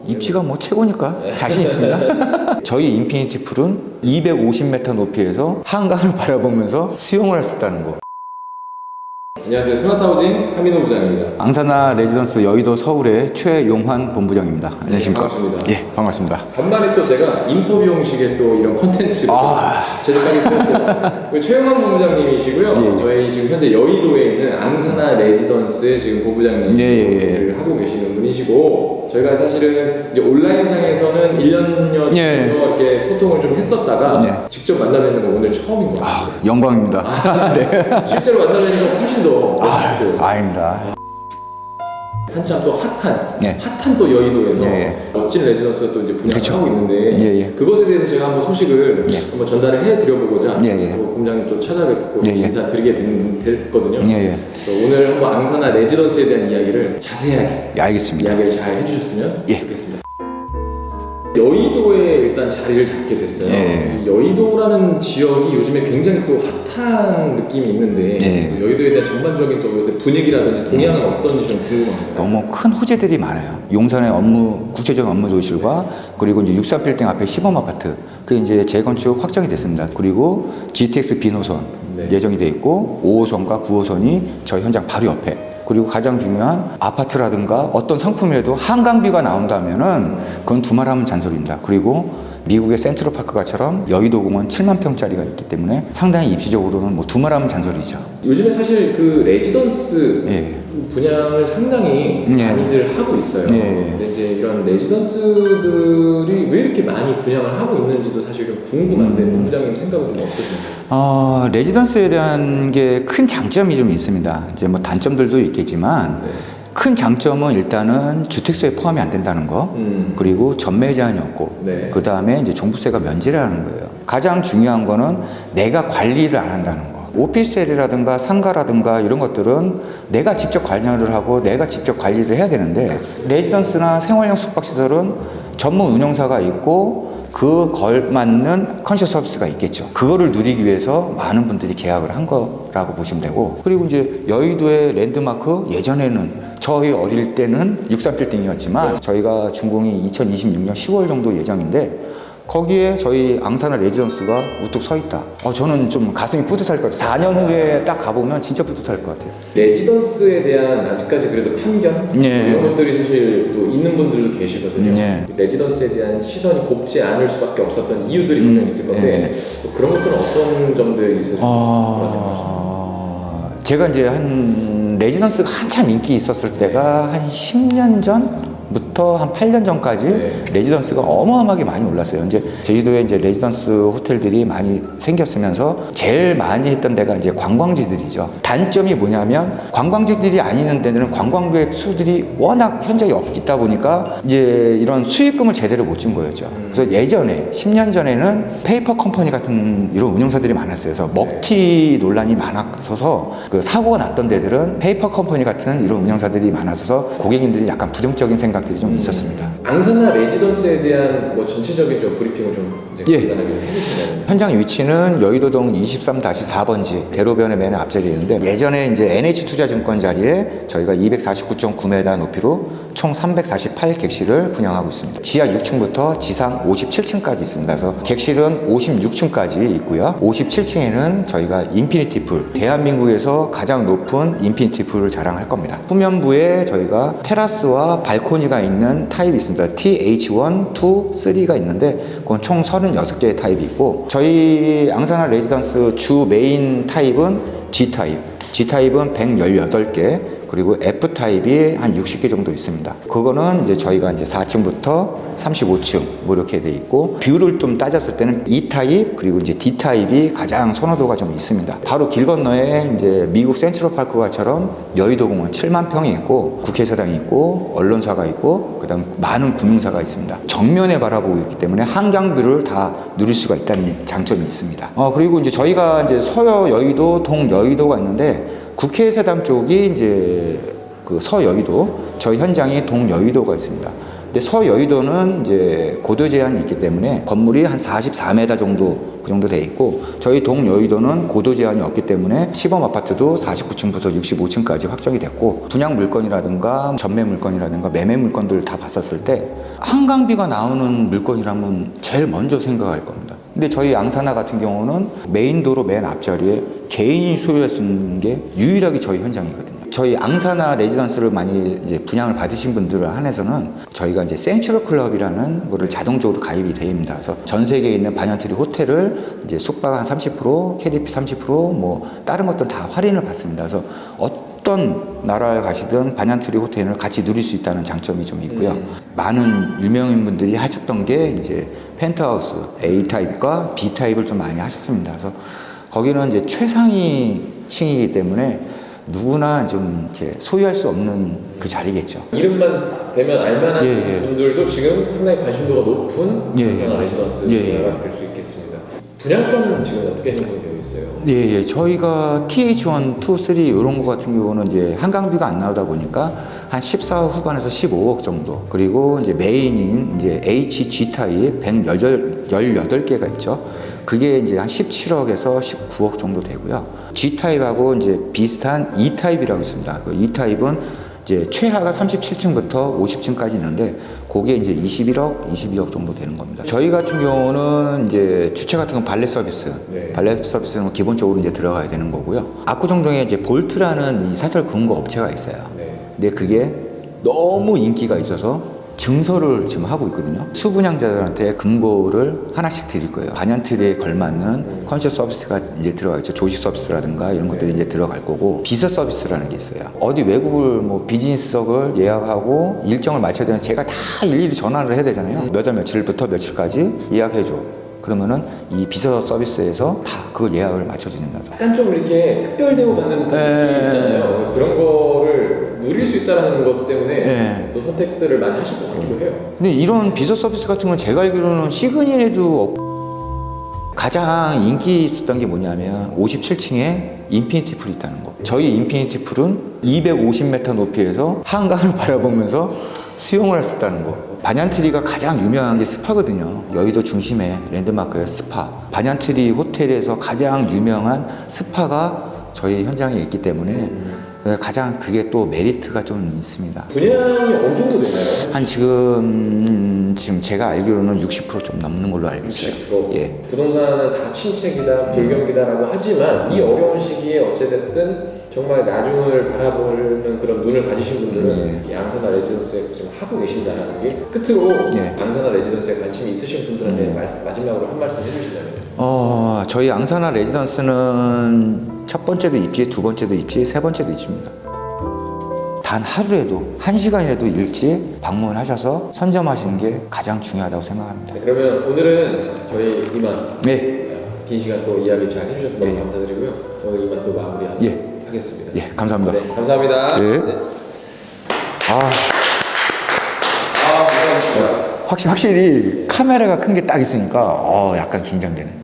입지가 뭐 최고니까 자신 있습니다. 저희 인피니티 풀은 250m 높이에서 한강을 바라보면서 수영을 할 수 있다는 거. 안녕하세요. 스마트하우징 하민호 부장입니다. 앙사나 레지던스 여의도 서울의 최용환 본부장입니다. 안녕하십니까? 네, 반갑습니다. 예, 반갑습니다. 간만에 또 제가 인터뷰 형식의 또 이런 컨텐츠를 제작하게 되었어요. 최용환 본부장님이시고요. 예. 저희 지금 현재 여의도에 있는 앙사나 레지던스의 지금 본부장님을 하고 계시는 분이시고, 저희가 사실은 이제 온라인상에서는 1년여 이렇게 소통을 좀 했었다가 직접 만나뵙는 건 오늘 처음인 것 같아요. 영광입니다. 네. 실제로 만나뵈니까 훨씬 더 멋있어요. 아닙니다. 한참 또 핫한 또 여의도에서 멋진 레지던스가 또 이제 분양을 하고 있는데 그것에 대해서 제가 한번 소식을 한번 전달을 해드려보고자 또 본부장님 또 찾아뵙고 인사드리게 됐거든요. 그래서 오늘 한번 앙사나 레지던스에 대한 이야기를 자세하게 알겠습니다. 이야기를 잘 해주셨으면 좋겠습니다. 여의도에 일단 자리를 잡게 됐어요. 이 여의도라는 지역이 요즘에 굉장히 또 핫한 느낌이 있는데 여의도에 대한 전반적인 또 요새 분위기라든지 동향은 어떤지 좀 궁금합니다. 너무 큰 호재들이 많아요. 용산의 국제적인 업무 도시들과 그리고 이제 63빌딩 앞에 시범 아파트 그게 이제 재건축 확정이 됐습니다. 그리고 GTX B노선 예정이 돼 있고 5호선과 9호선이 저희 현장 바로 옆에. 그리고 가장 중요한 아파트라든가 어떤 상품이라도 한강뷰가 나온다면은 그건 두말하면 잔소리입니다. 그리고 미국의 센트럴파크가처럼 여의도공원 7만 평짜리가 있기 때문에 상당히 입지적으로는 뭐 두말하면 잔소리죠. 요즘에 사실 그 레지던스 분양을 상당히 많이들 하고 있어요. 근데 이제 이런 레지던스들이 왜 이렇게 많이 분양을 하고 있는지도 사실 좀 궁금한데 본부장님 생각은 좀 어떠신가요? 레지던스에 대한 게 큰 장점이 좀 있습니다. 이제 뭐 단점들도 있겠지만 큰 장점은 일단은 주택수에 포함이 안 된다는 거, 그리고 전매 제한이 없고, 그 다음에 이제 종부세가 면제라는 거예요. 가장 중요한 거는 내가 관리를 안 한다는 거. 오피스텔이라든가 상가라든가 이런 것들은 내가 직접 관여를 하고 내가 직접 관리를 해야 되는데 레지던스나 생활형 숙박시설은 전문 운영사가 있고 그 걸맞는 컨셔 서비스가 있겠죠. 그거를 누리기 위해서 많은 분들이 계약을 한 거라고 보시면 되고, 그리고 이제 여의도의 랜드마크 예전에는 저희 어릴 때는 63빌딩이었지만 저희가 준공이 2026년 10월 정도 예정인데 거기에 저희 앙사나 레지던스가 우뚝 서 있다. 저는 좀 가슴이 뿌듯할 것 같아요. 4년 후에 딱 가보면 진짜 뿌듯할 것 같아요. 레지던스에 대한 아직까지 그래도 편견? 이런 것들이 사실 또 있는 분들도 계시거든요. 레지던스에 대한 시선이 곱지 않을 수밖에 없었던 이유들이 분명히 있을 건데 그런 것들은 어떤 점들이 있으실까요? 생각하십니까? 제가 이제 레지던스가 한참 인기 있었을 때가 한 10년 전부터 한 8년 전까지 레지던스가 어마어마하게 많이 올랐어요. 이제 제주도에 이제 레지던스 호텔들이 많이 생겼으면서 제일 많이 했던 데가 이제 관광지들이죠. 단점이 뭐냐면 관광지들이 아닌 데는 관광객 수들이 워낙 현저히 있다 보니까 이제 이런 수익금을 제대로 못 준 거였죠. 그래서 예전에 10년 전에는 페이퍼 컴퍼니 같은 이런 운영사들이 많았어요. 그래서 먹튀 논란이 많았어서 그 사고가 났던 데들은 페이퍼 컴퍼니 같은 이런 운영사들이 많아서 고객님들이 약간 부정적인 생각들이 좀 있었습니다. 앙사나 레지던스에 대한 뭐 전체적인 좀 브리핑을 좀 이제 간단하게 해주시면. 현장 위치는 여의도동 23-4번지 대로변의 맨 앞자리에 있는데 예전에 이제 NH투자증권 자리에 저희가 249.9m 높이로 총 348객실을 분양하고 있습니다. 지하 6층부터 지상 57층까지 있습니다. 그래서 객실은 56층까지 있고요. 57층에는 저희가 인피니티 풀, 대한민국에서 가장 높은 인피니티 풀을 자랑할 겁니다. 후면부에 저희가 테라스와 발코니가 있는 타입이 있습니다. TH1, 2, 3가 있는데 그건 총 36개의 타입이 있고 저희 앙사나 레지던스 주 메인 타입은 G타입, G타입은 118개 그리고 F타입이 한 60개 정도 있습니다. 그거는 이제 저희가 이제 4층부터 35층 뭐 이렇게 돼 있고 뷰를 좀 따졌을 때는 E타입 그리고 이제 D타입이 가장 선호도가 좀 있습니다. 바로 길 건너에 이제 미국 센트럴파크가처럼 여의도공원 7만 평이 있고 국회의사당이 있고 언론사가 있고 그다음 많은 금융사가 있습니다. 정면에 바라보고 있기 때문에 한강뷰를 다 누릴 수가 있다는 장점이 있습니다. 그리고 이제 저희가 이제 서여 여의도, 동 여의도가 있는데 국회의사당 쪽이 이제 그 서여의도, 저희 현장이 동여의도가 있습니다. 근데 서여의도는 이제 고도 제한이 있기 때문에 건물이 한 44m 정도 그 정도 돼 있고, 저희 동여의도는 고도 제한이 없기 때문에 시범 아파트도 49층부터 65층까지 확정이 됐고, 분양 물건이라든가 전매 물건이라든가 매매 물건들 다 봤었을 때 한강비가 나오는 물건이라면 제일 먼저 생각할 겁니다. 근데 저희 양산하 같은 경우는 메인 도로 맨 앞자리에 개인이 소유했는 게 유일하게 저희 현장이거든요. 저희 앙사나 레지던스를 많이 이제 분양을 받으신 분들을 한해서는 저희가 이제 센츄럴 클럽이라는 거를 자동적으로 가입이 됩니다. 그래서 전 세계에 있는 반얀트리 호텔을 이제 숙박 한 30%, KDP 30%, 뭐 다른 것들 다 할인을 받습니다. 그래서 어떤 나라에 가시든 반얀트리 호텔을 같이 누릴 수 있다는 장점이 좀 있고요. 많은 유명인분들이 하셨던 게 이제 펜트하우스 A 타입과 B 타입을 좀 많이 하셨습니다. 그래서 거기는 이제 최상위 층이기 때문에 누구나 좀 이렇게 소유할 수 없는 그 자리겠죠. 이름만 되면 알만한 분들도 지금 상당히 관심도가 높은 양산하 레지던스가 될 수 있겠습니다. 분양가는 지금 어떻게 형성이 되어 있어요? 저희가 TH1, 2, 3 이런 거 같은 경우는 이제 한강비가 안 나오다 보니까 한 14억 후반에서 15억 정도. 그리고 이제 메인인 이제 HG 타입 118개가 있죠. 그게 이제 한 17억에서 19억 정도 되고요. G 타입하고 이제 비슷한 E 타입이라고 있습니다. 그 E 타입은 이제 최하가 37층부터 50층까지 있는데 그게 이제 21억, 22억 정도 되는 겁니다. 저희 같은 경우는 이제 주차 같은 건 발렛 서비스, 발렛 서비스는 기본적으로 이제 들어가야 되는 거고요. 압구정동에 이제 볼트라는 이 사설 금고 업체가 있어요. 근데 그게 너무 인기가 있어서 증설을 지금 하고 있거든요. 수분양자들한테 금고를 하나씩 드릴 거예요. 반얀트리에 걸맞는 컨셔 서비스가 이제 들어가 있죠. 조식 서비스라든가 이런 것들이 이제 들어갈 거고, 비서 서비스라는 게 있어요. 어디 외국을 뭐 비즈니스석을 예약하고 일정을 맞춰야 되는, 제가 다 일일이 전화를 해야 되잖아요. 몇 월 며칠부터 며칠까지 예약해줘. 그러면은 이 비서 서비스에서 다 그걸 예약을 맞춰주는 거죠. 약간 좀 이렇게 특별 대우 받는 느낌이 있잖아요. 그런 거를 누릴 수 있다는 것 때문에 또 선택들을 많이 하실 것 같기도 해요. 근데 이런 비서 서비스 같은 건 제가 알기로는 시그널에도 가장 인기 있었던 게 뭐냐면 57층에 인피니티 풀이 있다는 거. 저희 인피니티 풀은 250m 높이에서 한강을 바라보면서 수영을 할 수 있다는 거. 반얀트리가 가장 유명한 게 스파거든요. 여의도 중심에 랜드마크의 스파. 반얀트리 호텔에서 가장 유명한 스파가 저희 현장에 있기 때문에 가장 그게 또 메리트가 좀 있습니다. 분양이 어느 정도 되나요? 한 지금 제가 알기로는 60% 좀 넘는 걸로 알고 있어요. 60%? 부동산은 다 침체기다, 불경기다라고 하지만 이 어려운 시기에 어찌됐든 정말 나중을 바라보는 그런 눈을 가지신 분들은 이 양산하 레지던스에 지금 하고 계신다는 게, 끝으로 양산하 레지던스에 관심이 있으신 분들한테 마지막으로 한 말씀 해주신다면요? 저희 양산하 레지던스는 첫 번째도 입지, 두 번째도 입지, 세 번째도 입지입니다. 단 하루라도, 한 시간이라도 일찍 방문하셔서 선점하시는 게 가장 중요하다고 생각합니다. 그러면 오늘은 저희 이만 긴 시간 또 이야기 잘 해주셔서 너무 감사드리고요. 오늘 이만 또 마무리하겠습니다. 감사합니다. 감사합니다. 확실히 카메라가 큰 게 딱 있으니까 약간 긴장되네.